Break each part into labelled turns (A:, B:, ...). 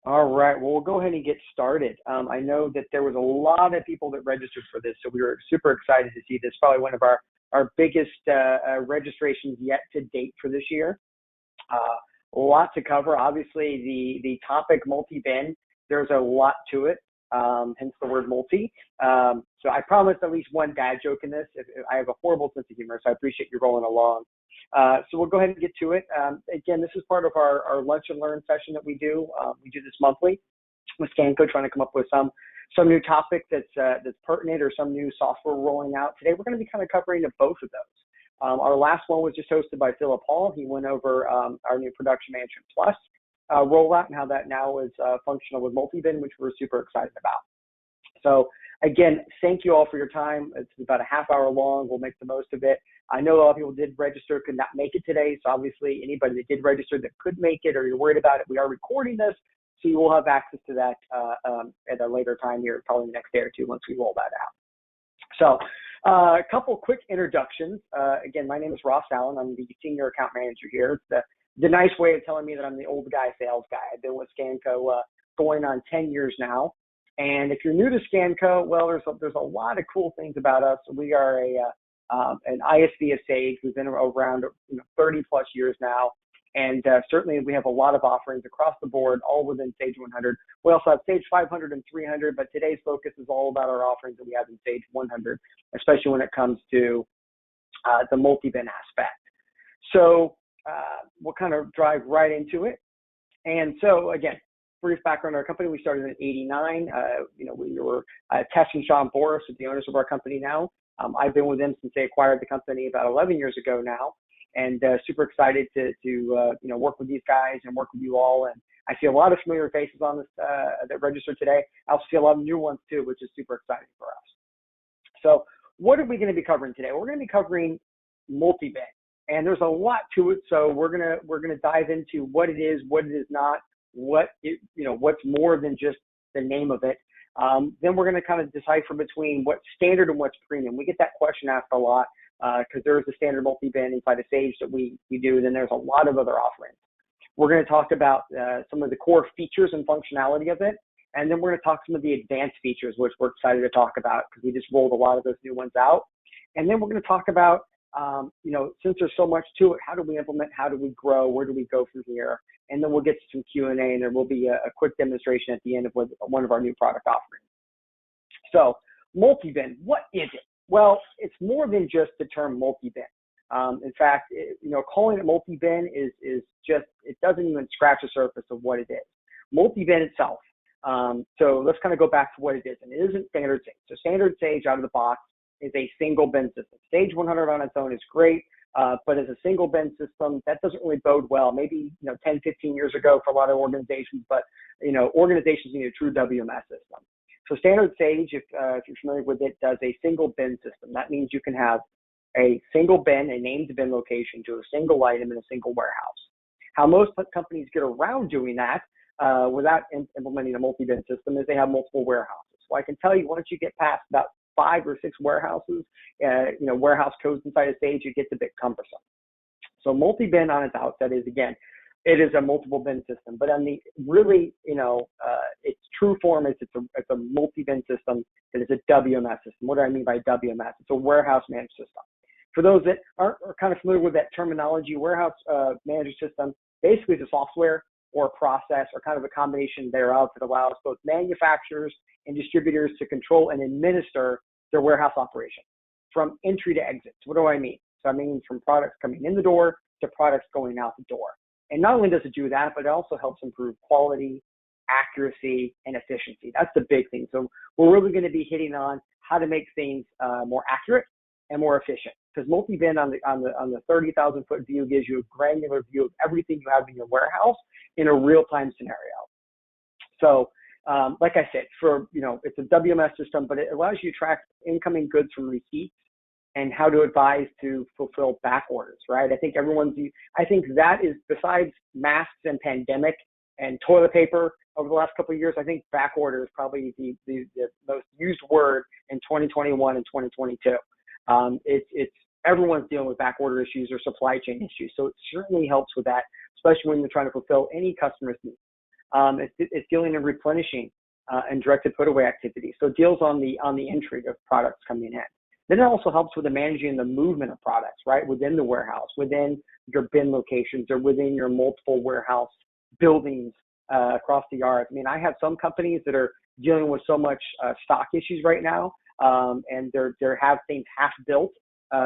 A: All right, well, we'll go ahead and get started. I know that there was a lot of people that registered for this, so we were super excited to see this. Probably one of our biggest registrations yet to date for this year. A lot to cover. Obviously, the topic multi-bin, there's a lot to it, hence the word multi. So I promised at least one dad joke in this. I have a horrible sense of humor, so I appreciate you rolling along. So we'll go ahead and get to it. Again, this is part of our lunch and learn session that we do. We do this monthly with Scanco, trying to come up with some new topic that's pertinent or some new software rolling out. Today, we're going to be kind of covering both of those. Our last one was just hosted by Philip Hall. He went over our new Production Management Plus rollout and how that now is functional with multi-bin, which we're super excited about. So again, thank you all for your time. It's about a half hour long. We'll make the most of it. I know a lot of people did register, could not make it today. So obviously anybody that did register that could make it or you're worried about it, we are recording this. So you will have access to that at a later time here, probably the next day or two once we roll that out. So a couple quick introductions. Again, my name is Ross Allen. I'm the Senior Account Manager here. It's the nice way of telling me that I'm the old guy sales guy. I've been with Scanco going on 10 years now. And if you're new to Scanco, well, there's a lot of cool things about us. We are an ISV of Sage. We've been around 30 plus years now. And certainly we have a lot of offerings across the board, all within Sage 100. We also have Sage 500 and 300, but today's focus is all about our offerings that we have in Sage 100, especially when it comes to the multi-bin aspect. So we'll kind of drive right into it. And so again, brief background on our company. We started in '89. We were Tess and Sean Boris, the owners of our company now. I've been with them since they acquired the company about 11 years ago now, and super excited to work with these guys and work with you all. And I see a lot of familiar faces on this that registered today. I also see a lot of new ones too, which is super exciting for us. So what are we going to be covering today? We're going to be covering multi-bin, and there's a lot to it. So we're gonna dive into what it is not, what's more than just the name of it. Then we're going to kind of decipher between what's standard and what's premium. We get that question asked a lot because there is a standard multi-bin inside of Sage that we do. Then there's a lot of other offerings. We're going to talk about some of the core features and functionality of it. And then we're going to talk some of the advanced features, which we're excited to talk about because we just rolled a lot of those new ones out. And then we're going to talk about, since there's so much to it, how do we implement, how do we grow, where do we go from here? And then we'll get to some Q&A, and there will be a quick demonstration at the end of one of our new product offerings. So multi-bin, what is it? Well, it's more than just the term multi-bin. In fact, calling it multi-bin is just, it doesn't even scratch the surface of what it is. Multi-bin itself. So let's kind of go back to what it is. And it isn't standard Sage. So standard Sage out of the box is a single bin system. Sage 100 on its own is great. But as a single bin system, that doesn't really bode well. Maybe 10, 15 years ago for a lot of organizations, but organizations need a true WMS system. So standard Sage, if you're familiar with it, does a single bin system. That means you can have a single bin, a named bin location to a single item in a single warehouse. How most companies get around doing that without implementing a multi-bin system is they have multiple warehouses. So I can tell you once you get past about 5 or 6 warehouses, warehouse codes inside of Sage, it gets a bit cumbersome. So multi-bin on its outset is, again, it is a multiple bin system, but on the really, its true form is it's a multi-bin system that is a WMS system. What do I mean by WMS? It's a warehouse managed system. For those that are kind of familiar with that terminology, warehouse managed system basically is a software or a process or kind of a combination thereof that allows both manufacturers and distributors to control and administer their warehouse operation from entry to exit. So what do I mean? So I mean from products coming in the door to products going out the door. And not only does it do that, but it also helps improve quality, accuracy, and efficiency. That's the big thing. So we're really going to be hitting on how to make things more accurate and more efficient. Because multi-bin on the 30,000 foot view gives you a granular view of everything you have in your warehouse in a real-time scenario. So like I said, it's a WMS system, but it allows you to track incoming goods from receipts and how to advise to fulfill back orders, right? I think that is, besides masks and pandemic and toilet paper over the last couple of years, I think back order is probably the most used word in 2021 and 2022. It's everyone's dealing with back order issues or supply chain issues. So it certainly helps with that, especially when you're trying to fulfill any customer's needs. It's dealing in replenishing and directed put away activities. So it deals on the entry of products coming in. Then it also helps with the managing the movement of products, right, within the warehouse, within your bin locations, or within your multiple warehouse buildings across the yard. I mean, I have some companies that are dealing with so much stock issues right now, and they have things half built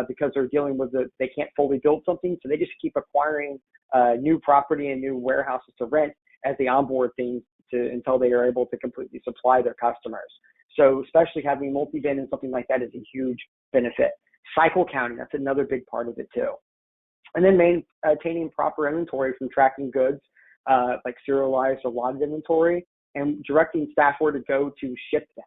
A: because they're dealing with they can't fully build something, so they just keep acquiring new property and new warehouses to rent as they onboard things until they are able to completely supply their customers. So especially having multi-bin and something like that is a huge benefit. Cycle counting, that's another big part of it too. And then maintaining proper inventory from tracking goods, like serialized or lotted inventory, and directing staff where to go to ship them.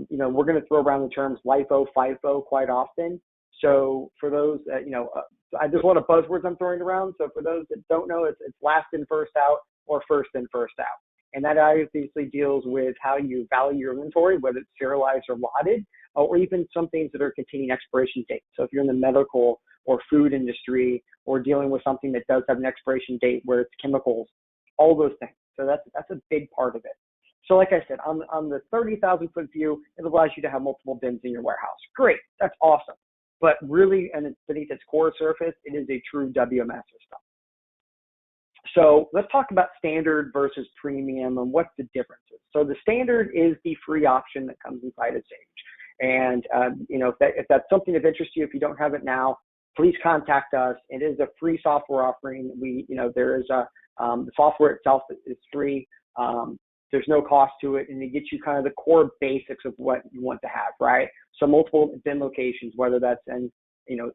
A: We're going to throw around the terms LIFO, FIFO quite often. So for those, there's a lot of buzzwords I'm throwing around. So for those that don't know, it's last in, first out, or first in, first out. And that obviously deals with how you value your inventory, whether it's serialized or lotted, or even some things that are containing expiration dates. So if you're in the medical or food industry, or dealing with something that does have an expiration date where it's chemicals, all those things. So that's a big part of it. So like I said, on the 30,000 foot view, it allows you to have multiple bins in your warehouse. Great, that's awesome. But really, and beneath its core surface, it is a true WMS system. So let's talk about standard versus premium and what the difference is. So the standard is the free option that comes inside of Sage. And if that's something of interest to you, if you don't have it now, please contact us. It is a free software offering. There is the software itself is free. There's no cost to it, and it gets you kind of the core basics of what you want to have, right? So multiple bin locations, whether that's in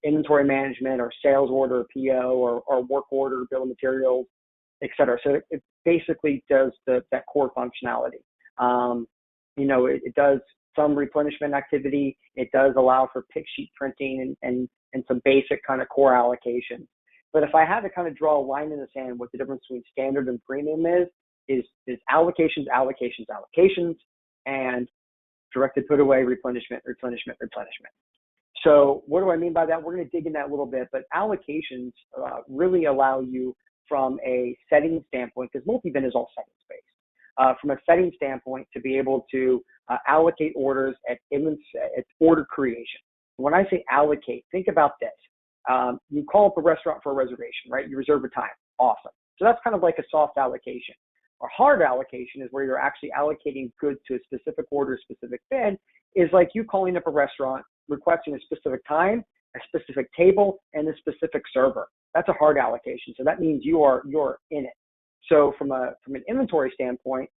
A: inventory management or sales order, PO, or work order, bill of materials, et cetera. So it basically does that core functionality. It does some replenishment activity. It does allow for pick sheet printing and some basic kind of core allocation. But if I had to kind of draw a line in the sand, what the difference between standard and premium is allocations, and directed put away, replenishment. So what do I mean by that? We're going to dig in that a little bit, but allocations really allow you from a setting standpoint, because multi-bin is all settings-based, from a setting standpoint to be able to allocate orders at order creation. When I say allocate, think about this. You call up a restaurant for a reservation, right? You reserve a time. Awesome. So that's kind of like a soft allocation. A hard allocation is where you're actually allocating goods to a specific order, specific bin, is like you calling up a restaurant, requesting a specific time, a specific table, and a specific server. That's a hard allocation. So that means you're in it. So from an inventory standpoint,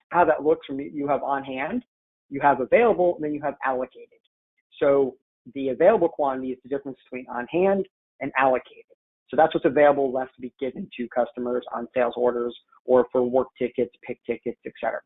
A: how that looks from you have on hand, you have available, and then you have allocated. So the available quantity is the difference between on hand and allocated. So that's what's available left to be given to customers on sales orders or for work tickets, pick tickets, etc.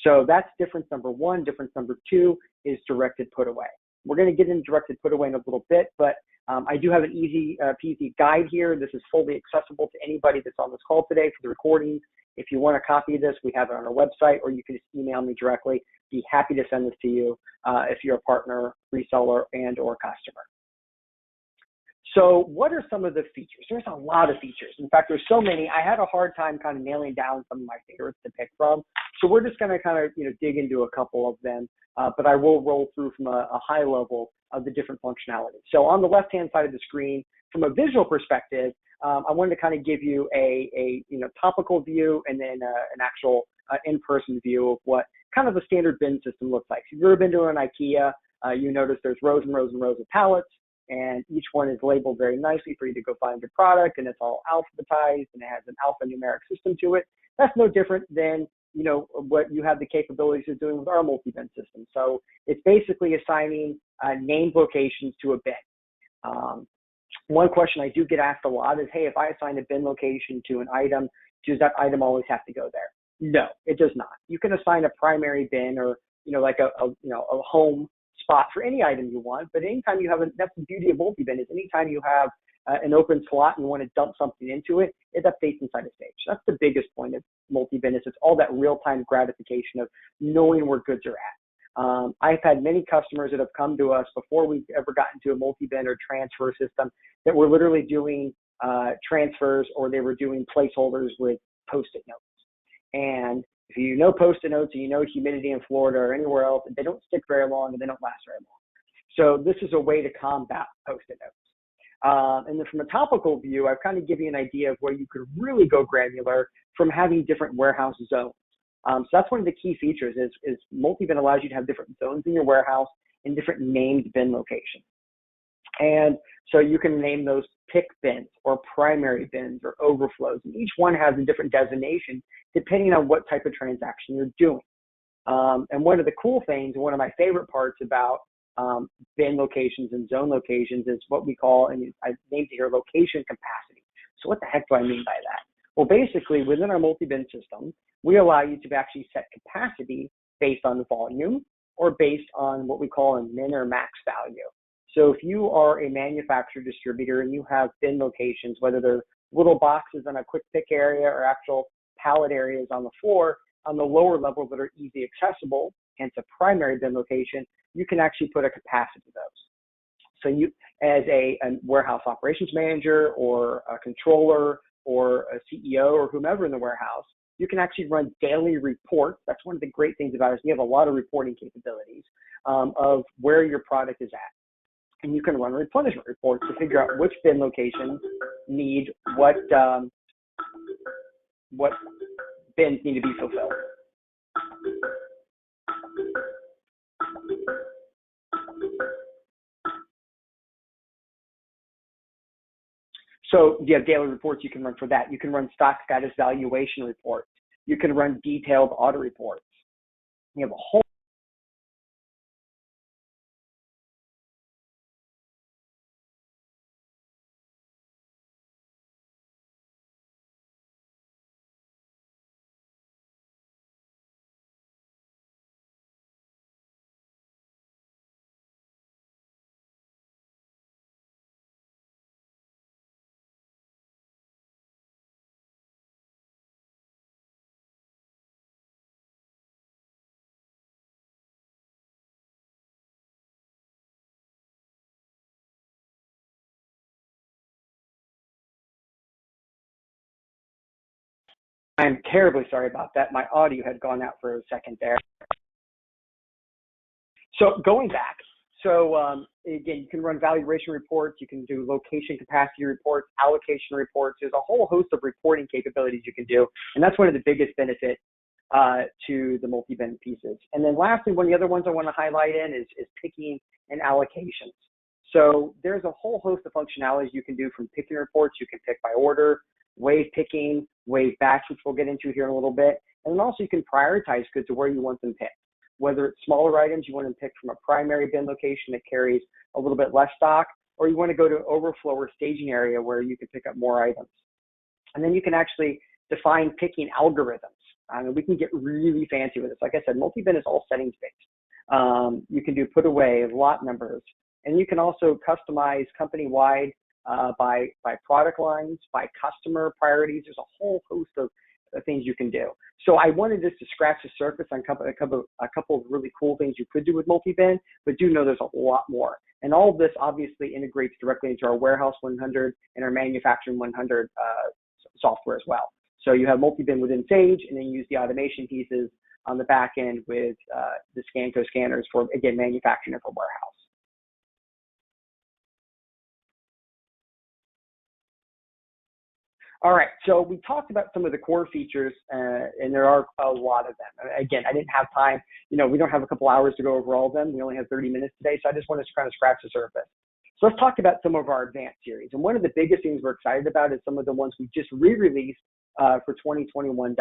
A: So that's difference number one. Difference number two is directed put away. We're going to get into directed put away in a little bit, but I do have an easy peasy guide here. This is fully accessible to anybody that's on this call today for the recordings. If you want a copy of this, we have it on our website, or you can just email me directly. Be happy to send this to you if you're a partner, reseller, and or customer. So what are some of the features? There's a lot of features. In fact, there's so many. I had a hard time kind of nailing down some of my favorites to pick from. So we're just going to kind of dig into a couple of them, but I will roll through from a high level of the different functionalities. So on the left-hand side of the screen, from a visual perspective, I wanted to kind of give you a topical view and then an actual in-person view of what kind of a standard bin system looks like. So if you've ever been to an IKEA, you notice there's rows and rows and rows of pallets, and each one is labeled very nicely for you to go find your product, and it's all alphabetized, and it has an alphanumeric system to it. That's no different than what you have the capabilities of doing with our multi-bin system. So it's basically assigning named locations to a bin. One question I do get asked a lot is, hey, if I assign a bin location to an item, does that item always have to go there? No, it does not. You can assign a primary bin or like a home spot for any item you want, but anytime you have that's the beauty of multi-bin, is anytime you have an open slot and you want to dump something into it, it updates inside of Sage. That's the biggest point of multi-bin, is it's all that real-time gratification of knowing where goods are at. I've had many customers that have come to us before we've ever gotten to a multi-bin or transfer system that were literally doing transfers, or they were doing placeholders with Post-it notes. And if you know Post-it notes and you know humidity in Florida or anywhere else, they don't stick very long and they don't last very long. So this is a way to combat Post-it notes. And then from a topical view, I've kind of given you an idea of where you could really go granular from having different warehouse zones. So that's one of the key features is multi-bin allows you to have different zones in your warehouse and different named bin locations. And so you can name those pick bins or primary bins or overflows. And each one has a different designation depending on what type of transaction you're doing. And one of the cool things, one of my favorite parts about bin locations and zone locations is what we call, and I named it here, location capacity. So what the heck do I mean by that? Well, basically within our multi-bin system, we allow you to actually set capacity based on the volume or based on what we call a min or max value. So if you are a manufacturer distributor and you have bin locations, whether they're little boxes on a quick pick area or actual pallet areas on the floor, on the lower levels that are easy accessible, hence a primary bin location, you can actually put a capacity to those. So you, as a warehouse operations manager or a controller or a CEO or whomever in the warehouse, you can actually run daily reports. That's one of the great things about it. We have a lot of reporting capabilities of where your product is at. And you can run replenishment reports to figure out which bin locations need what bins need to be fulfilled. So you have daily reports you can run for that. You can run stock status valuation reports. You can run detailed audit reports. You have a whole I'm terribly sorry about that. My audio had gone out for a second there. So going back, again, you can run valuation reports, you can do location capacity reports, allocation reports. There's a whole host of reporting capabilities you can do, and that's one of the biggest benefits to the multi-bin pieces. And then lastly, one of the other ones I want to highlight is picking and allocations. So there's a whole host of functionalities you can do from picking reports. You can pick by order, wave picking, wave batch, which we'll get into here in a little bit. And then also you can prioritize goods to where you want them picked. Whether it's smaller items, you want them picked from a primary bin location that carries a little bit less stock, or you want to go to overflow or staging area where you can pick up more items. And then you can actually define picking algorithms. I mean, we can get really fancy with this. Like I said, multi-bin is all settings based. You can do put away, lot numbers, and you can also customize company-wide by product lines, by customer priorities. There's a whole host of things you can do. So I wanted just to scratch the surface on a couple of really cool things you could do with multi-bin, but do know there's a lot more. And all of this obviously integrates directly into our Warehouse 100 and our Manufacturing 100 software as well. So you have multi-bin within Sage, and then you use the automation pieces on the back end with the Scanco scanners for, again, manufacturing and for warehouse. All right, so we talked about some of the core features, and there are a lot of them. Again, I didn't have time. We don't have a couple hours to go over all of them. We only have 30 minutes today, so I just wanted to kind of scratch the surface. So let's talk about some of our advanced series. And one of the biggest things we're excited about is some of the ones we just re-released for 2021.2.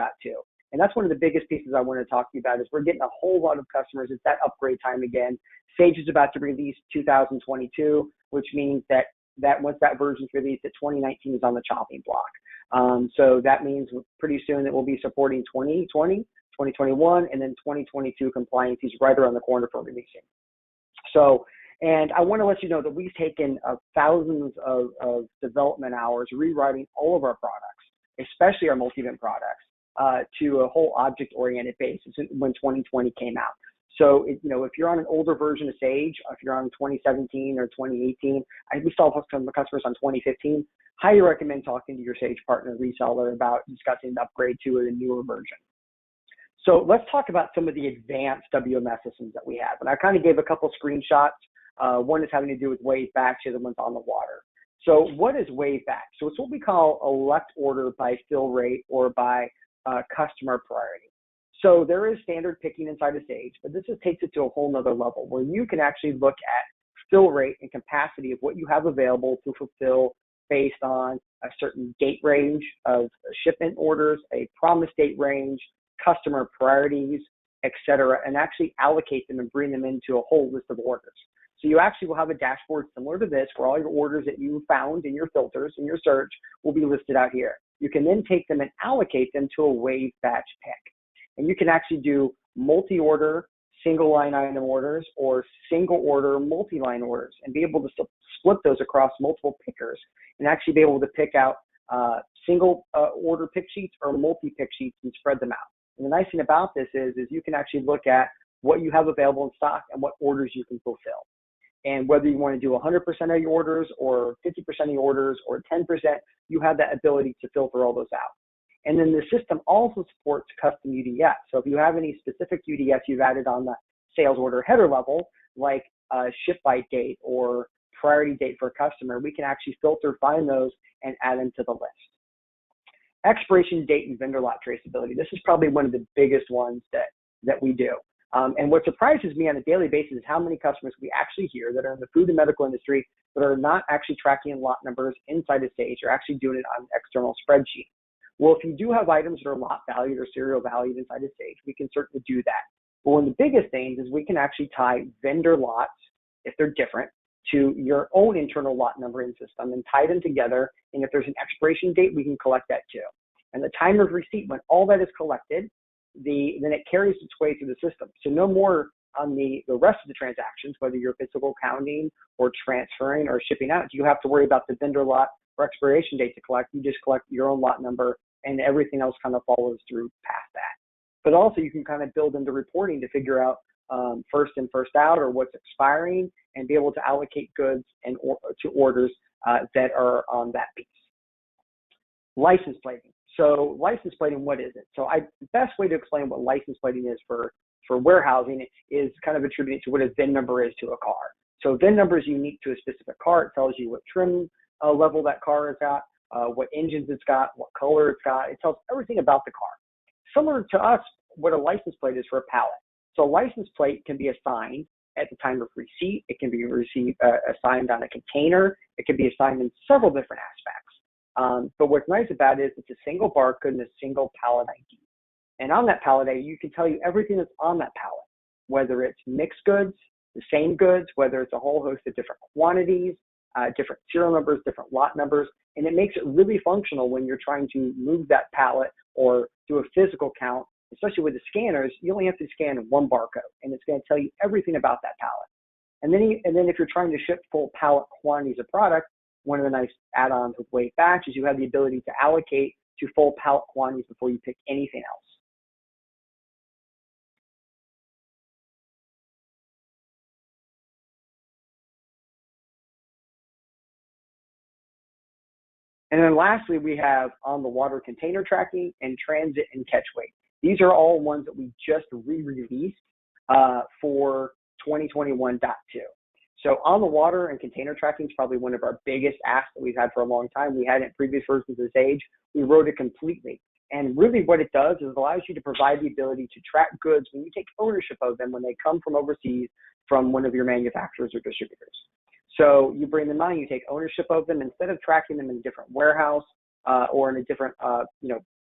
A: And that's one of the biggest pieces I want to talk to you about is we're getting a whole lot of customers. It's that upgrade time again. Sage is about to release 2022, which means that once that version's released, that 2019 is on the chopping block. So that means pretty soon that we'll be supporting 2020, 2021, and then 2022 compliance. He's right around the corner for releasing. So, and I want to let you know that we've taken thousands of development hours rewriting all of our products, especially our multi-bin products, to a whole object-oriented basis when 2020 came out. So, if you're on an older version of Sage, if you're on 2017 or 2018, we still have some customers on 2015, highly recommend talking to your Sage partner reseller about discussing the upgrade to a newer version. So let's talk about some of the advanced WMS systems that we have. And I kind of gave a couple screenshots. One is having to do with wave batch, the other one's on the water. So what is wave batch? So it's what we call elect order by fill rate or by customer priority. So there is standard picking inside of Sage, but this just takes it to a whole nother level where you can actually look at fill rate and capacity of what you have available to fulfill based on a certain date range of shipment orders, a promise date range, customer priorities, et cetera, and actually allocate them and bring them into a whole list of orders. So you actually will have a dashboard similar to this where all your orders that you found in your filters, in your search, will be listed out here. You can then take them and allocate them to a wave batch pick. And you can actually do multi-order, single line item orders, or single order, multi-line orders, and be able to split those across multiple pickers and actually be able to pick out single order pick sheets or multi-pick sheets and spread them out. And the nice thing about this is you can actually look at what you have available in stock and what orders you can fulfill. And whether you want to do 100% of your orders or 50% of your orders or 10%, you have that ability to filter all those out. And then the system also supports custom UDS. So if you have any specific UDS you've added on the sales order header level, like ship by date or priority date for a customer, we can actually filter, find those, and add them to the list. Expiration date and vendor lot traceability. This is probably one of the biggest ones that we do. And what surprises me on a daily basis is how many customers we actually hear that are in the food and medical industry that are not actually tracking lot numbers inside of Sage, or actually doing it on an external spreadsheet. Well, if you do have items that are lot valued or serial valued inside of Sage, we can certainly do that. But one of the biggest things is we can actually tie vendor lots, if they're different, to your own internal lot numbering system and tie them together. And if there's an expiration date, we can collect that too. And the time of receipt, when all that is collected, then it carries its way through the system. So no more on the rest of the transactions, whether you're physical counting or transferring or shipping out, you have to worry about the vendor lot or expiration date to collect. You just collect your own lot number, and everything else kind of follows through past that. But also you can kind of build into reporting to figure out first in, first out, or what's expiring, and be able to allocate goods and to orders that are on that piece. License plating. So license plating, what is it? So the best way to explain what license plating is for warehousing is kind of attributed to what a VIN number is to a car. So VIN number is unique to a specific car. It tells you what trim level that car is at, what engines it's got, what color it's got. It tells everything about the car. Similar to us, what a license plate is for a pallet. So a license plate can be assigned at the time of receipt. It can be assigned on a container. It can be assigned in several different aspects. But what's nice about it is it's a single barcode and a single pallet ID. And on that pallet ID, you can tell you everything that's on that pallet, whether it's mixed goods, the same goods, whether it's a whole host of different quantities, different serial numbers, different lot numbers. And it makes it really functional when you're trying to move that pallet or do a physical count. Especially with the scanners, you only have to scan one barcode, and it's going to tell you everything about that pallet. And then if you're trying to ship full pallet quantities of product, one of the nice add-ons with Wave Batch is you have the ability to allocate to full pallet quantities before you pick anything else. And then lastly, we have on the water container tracking and transit and catch weight. These are all ones that we just re-released for 2021.2. So on the water and container tracking is probably one of our biggest asks that we've had for a long time. We had it in previous versions of Sage. We wrote it completely. And really what it does is it allows you to provide the ability to track goods when you take ownership of them when they come from overseas from one of your manufacturers or distributors. So you bring them on, you take ownership of them. Instead of tracking them in a different warehouse or in a different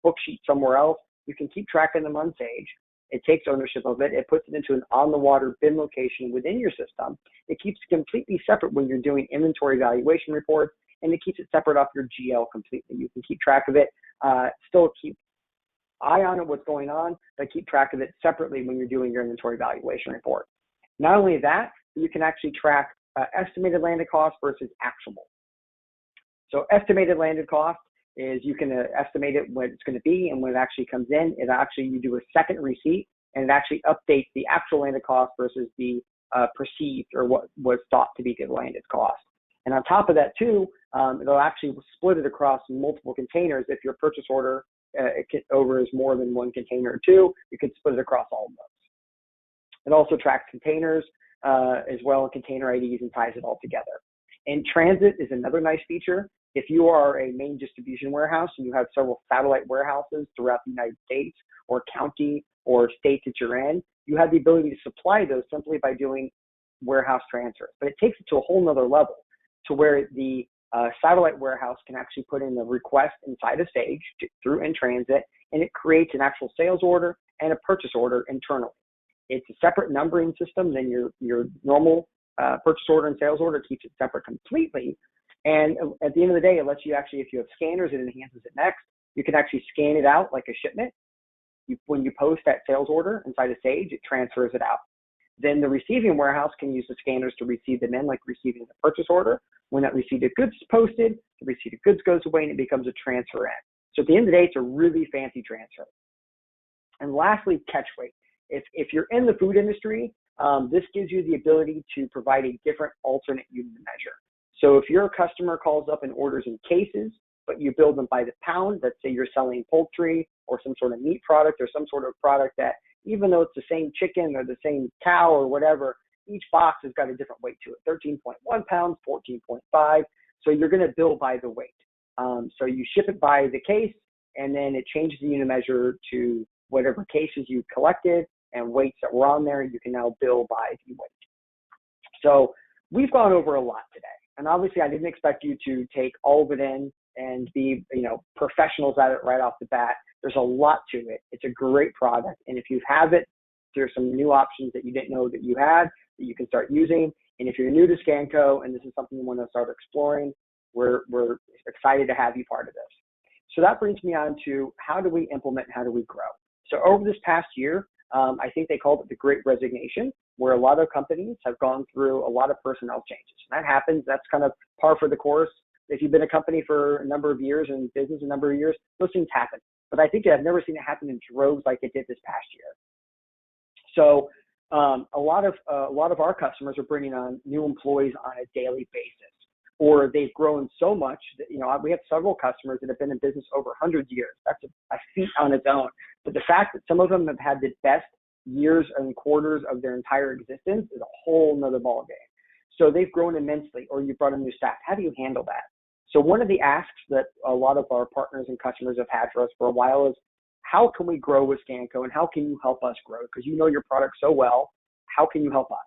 A: book sheet somewhere else, you can keep tracking them on Sage. It takes ownership of it. It puts it into an on-the-water bin location within your system. It keeps it completely separate when you're doing inventory valuation reports, and it keeps it separate off your GL completely. You can keep track of it, still keep eye on it, what's going on, but keep track of it separately when you're doing your inventory valuation report. Not only that, you can actually track estimated landed cost versus actual. So estimated landed cost is you can estimate it what it's going to be, and when it actually comes in, you do a second receipt, and it actually updates the actual landed cost versus the perceived or what was thought to be the landed cost. And on top of that too, it'll actually split it across multiple containers if your purchase order over is more than one container or two, you can split it across all of those. It also tracks containers as well, and container IDs, and ties it all together. And transit is another nice feature. If you are a main distribution warehouse and you have several satellite warehouses throughout the United States or county or state that you're in, you have the ability to supply those simply by doing warehouse transfers. But it takes it to a whole nother level to where the satellite warehouse can actually put in a request inside of Sage through in transit, and it creates an actual sales order and a purchase order internally. It's a separate numbering system than your normal purchase order and sales order. It keeps it separate completely. And at the end of the day, it lets you actually, if you have scanners, it enhances it next. You can actually scan it out like a shipment. When you post that sales order inside of Sage, it transfers it out. Then the receiving warehouse can use the scanners to receive them in, like receiving the purchase order. When that receipt of goods is posted, the receipt of goods goes away and it becomes a transfer in. So at the end of the day, it's a really fancy transfer. And lastly, catch weight. If you're in the food industry, this gives you the ability to provide a different alternate unit measure. So if your customer calls up and orders in cases, but you build them by the pound, let's say you're selling poultry or some sort of meat product or some sort of product that, even though it's the same chicken or the same cow or whatever, each box has got a different weight to it, 13.1 pounds, 14.5. So you're going to bill by the weight. So you ship it by the case, and then it changes the unit measure to whatever cases you collected and weights that were on there. You can now bill by the weight. So we've gone over a lot today. And obviously, I didn't expect you to take all of it in and be, professionals at it right off the bat. There's a lot to it. It's a great product. And if you have it, there's some new options that you didn't know that you had that you can start using. And if you're new to Scanco and this is something you want to start exploring, we're excited to have you part of this. So that brings me on to how do we implement, how do we grow? So over this past year, I think they called it the Great Resignation, where a lot of companies have gone through a lot of personnel changes. And that happens. That's kind of par for the course. If you've been a company for a number of years and business a number of years, those things happen. But I think I've never seen it happen in droves like it did this past year. So a lot of our customers are bringing on new employees on a daily basis, or they've grown so much that, we have several customers that have been in business over 100 years. That's a feat on its own. But the fact that some of them have had the best years and quarters of their entire existence is a whole nother ballgame. So they've grown immensely, or you brought in new staff. How do you handle that? So one of the asks that a lot of our partners and customers have had for us for a while is, how can we grow with Scanco and how can you help us grow? Because you know your product so well, how can you help us?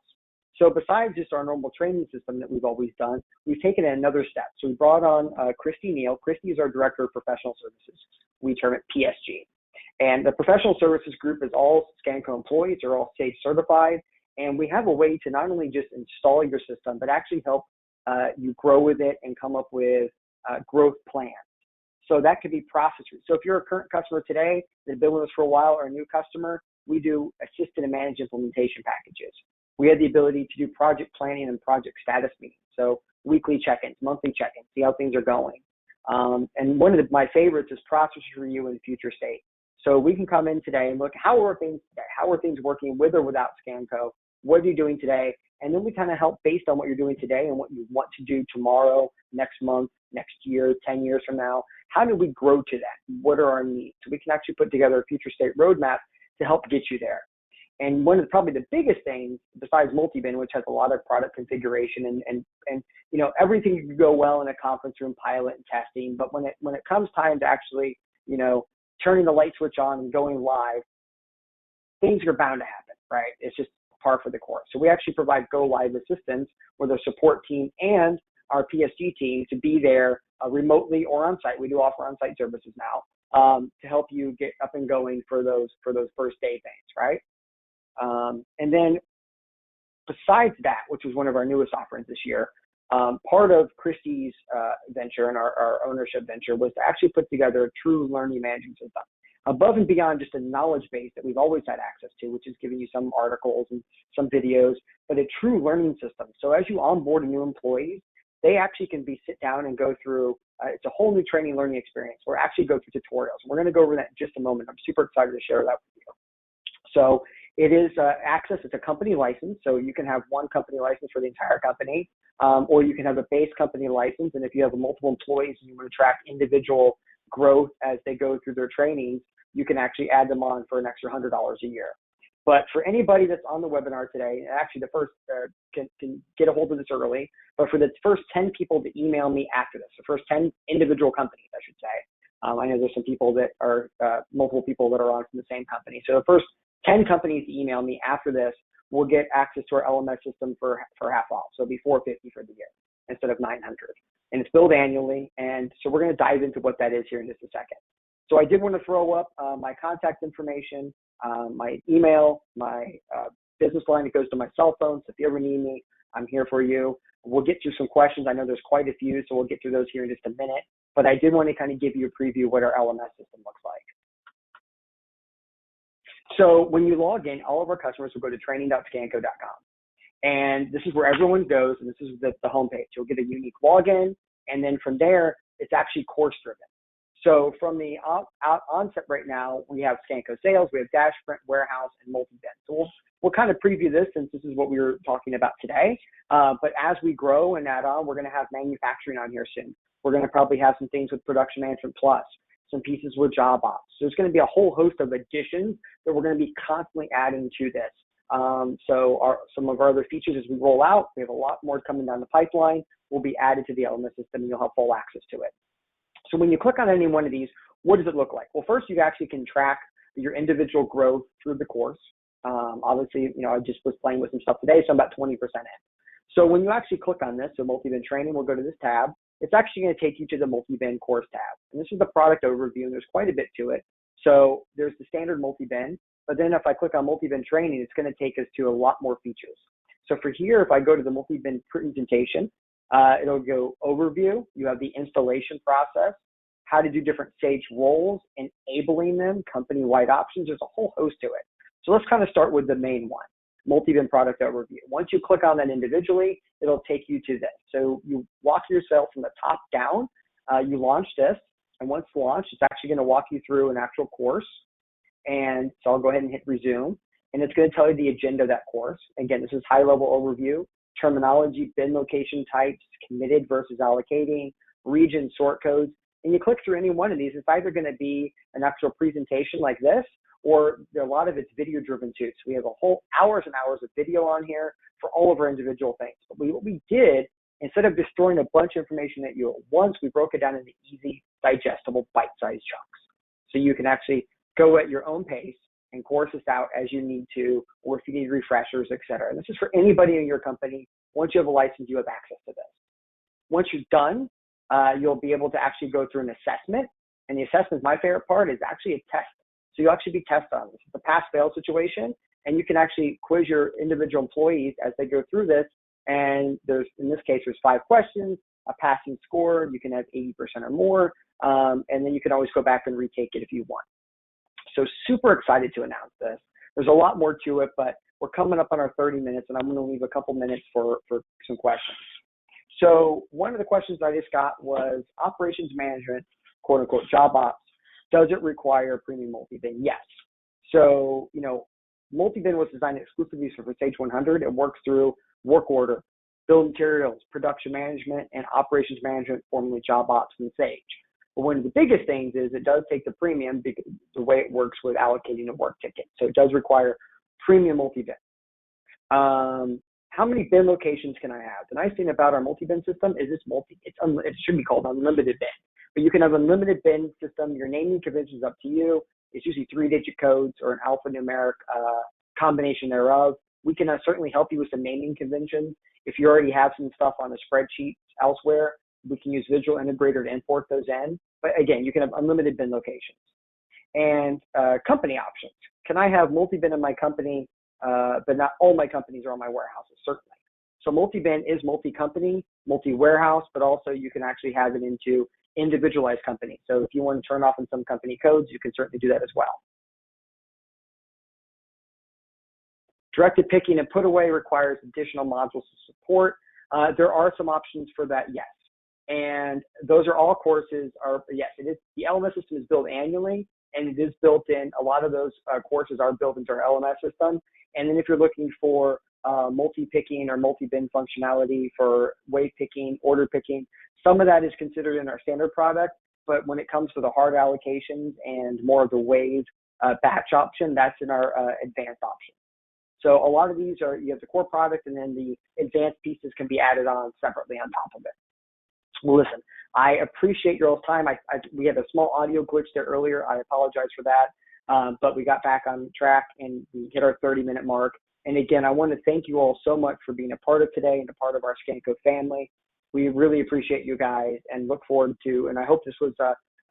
A: So besides just our normal training system that we've always done, we've taken it another step. So we brought on Christy Neal. Christy is our Director of Professional Services. We term it PSG. And the professional services group is all Scanco employees. They're all Sage certified. And we have a way to not only just install your system, but actually help you grow with it and come up with growth plans. So that could be processes. So if you're a current customer today that's been with us for a while or a new customer, we do assisted and managed implementation packages. We have the ability to do project planning and project status meetings. So weekly check-ins, monthly check-ins, see how things are going. And one of my favorites is process review and future state. So we can come in today and look, how are things today? How are things working with or without Scanco? What are you doing today? And then we kind of help based on what you're doing today and what you want to do tomorrow, next month, next year, 10 years from now. How do we grow to that? What are our needs? So we can actually put together a future state roadmap to help get you there. And one of probably the biggest things, besides Multi-Bin, which has a lot of product configuration and everything can go well in a conference room pilot and testing, but when it comes time to actually, turning the light switch on and going live, things are bound to happen, right? It's just par for the course. So we actually provide go live assistance with our support team and our PSG team to be there remotely or on site. We do offer on-site services now to help you get up and going for those first day things, right? And then besides that, which was one of our newest offerings this year, part of Christie's venture and our ownership venture was to actually put together a true learning management system above and beyond just a knowledge base that we've always had access to, which is giving you some articles and some videos, but a true learning system. So as you onboard new employees, they actually can sit down and go through, it's a whole new training learning experience. We're actually go through tutorials. We're going to go over that in just a moment. I'm super excited to share that with you. So it is access. It's a company license. So you can have one company license for the entire company, or you can have a base company license. And if you have multiple employees and you want to track individual growth as they go through their trainings, you can actually add them on for an extra $100 a year. But for anybody that's on the webinar today, and actually the first can get a hold of this early, but for the first 10 people to email me after this, the first 10 individual companies, I should say. I know there's some people that are, multiple people that are on from the same company. So the first 10 companies to email me after this will get access to our LMS system for half off. So it'll be $450 for the year instead of $900. And it's billed annually. And so we're going to dive into what that is here in just a second. So I did want to throw up my contact information, my email, my business line that goes to my cell phone. So if you ever need me, I'm here for you. We'll get through some questions. I know there's quite a few, so we'll get through those here in just a minute. But I did want to kind of give you a preview of what our LMS system looks like. So when you log in, all of our customers will go to training.scanco.com. And this is where everyone goes, and this is the homepage. You'll get a unique login, and then from there, it's actually course-driven. So from the onset right now, we have Scanco Sales, we have Dash Print, Warehouse, and Multi-Bin. So we'll kind of preview this since this is what we were talking about today. But as we grow and add on, we're going to have manufacturing on here soon. We're going to probably have some things with Production Management Plus, some pieces with Job Ops. So there's going to be a whole host of additions that we're going to be constantly adding to this. Some of our other features as we roll out, we have a lot more coming down the pipeline, will be added to the LMS system, and you'll have full access to it. So when you click on any one of these, what does it look like? Well, first, you actually can track your individual growth through the course. Obviously, I just was playing with some stuff today, so I'm about 20% in. So when you actually click on this, so Multi-Bin Training, we'll go to this tab. It's actually going to take you to the Multi-Bin Course tab. And this is the product overview, and there's quite a bit to it. So there's the standard Multi-Bin, but then if I click on Multi-Bin Training, it's going to take us to a lot more features. So for here, if I go to the Multi-Bin presentation, it'll go overview. You have the installation process, how to do different Sage roles, enabling them, company-wide options. There's a whole host to it. So let's kind of start with the main one, Multi-Bin product overview. Once you click on that individually, it'll take you to this. So you walk yourself from the top down, you launch this, and once launched, it's actually going to walk you through an actual course. And so I'll go ahead and hit resume, and it's going to tell you the agenda of that course. Again, this is high-level overview, terminology, bin location types, committed versus allocating, region, sort codes. And you click through any one of these, it's either going to be an actual presentation like this, or a lot of it's video driven too. So we have a whole hours and hours of video on here for all of our individual things. But what we did, instead of destroying a bunch of information at you at once, we broke it down into easy, digestible, bite-sized chunks. So you can actually go at your own pace and course this out as you need to, or if you need refreshers, et cetera. And this is for anybody in your company. Once you have a license, you have access to this. Once you're done, you'll be able to actually go through an assessment. And the assessment, my favorite part, is actually a test. So you'll actually be tested on this. It's a pass-fail situation, and you can actually quiz your individual employees as they go through this. And in this case, there's 5 questions, a passing score. You can have 80% or more, and then you can always go back and retake it if you want. So super excited to announce this. There's a lot more to it, but we're coming up on our 30 minutes, and I'm going to leave a couple minutes for some questions. So one of the questions I just got was operations management, quote unquote, job ops. Does it require premium multi-bin? Yes. So, multi-bin was designed exclusively for Sage 100. It works through work order, bill of materials, production management, and operations management, formerly job ops in Sage. But one of the biggest things is it does take the premium because the way it works with allocating a work ticket. So it does require premium multi-bin. How many bin locations can I have? The nice thing about our multi-bin system is it should be called unlimited bin. But you can have unlimited bin system. Your naming convention is up to you. It's usually 3-digit codes or an alphanumeric combination thereof. We can certainly help you with some naming conventions. If you already have some stuff on the spreadsheet elsewhere, we can use Visual Integrator to import those in. But again, you can have unlimited bin locations. And company options. Can I have multi-bin in my company, but not all my companies are on my warehouses? Certainly. So multi-bin is multi-company, multi-warehouse, but also you can actually have it into individualized companies. So if you want to turn off in some company codes, you can certainly do that as well. Directed picking and put away requires additional modules to support. There are some options for that, yes. And those are all courses yes, it is. The LMS system is built annually, and it is built in. A lot of those courses are built into our LMS system. And then if you're looking for multi-picking or multi-bin functionality for weight picking, order picking, some of that is considered in our standard product. but when it comes to the hard allocations and more of the wave batch option, that's in our advanced option. So a lot of these are, you have the core product, and then the advanced pieces can be added on separately on top of it. Well, listen, I appreciate your all's time. We had a small audio glitch there earlier. I apologize for that, but we got back on track and we hit our 30-minute mark. And again, I want to thank you all so much for being a part of today and a part of our Scanco family. We really appreciate you guys and look forward to, and I hope this was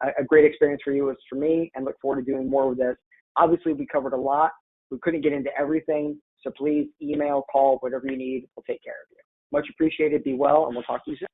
A: a great experience for you as for me, and look forward to doing more with this. Obviously, we covered a lot. We couldn't get into everything, so please email, call, whatever you need. We'll take care of you. Much appreciated. Be well, and we'll talk to you soon.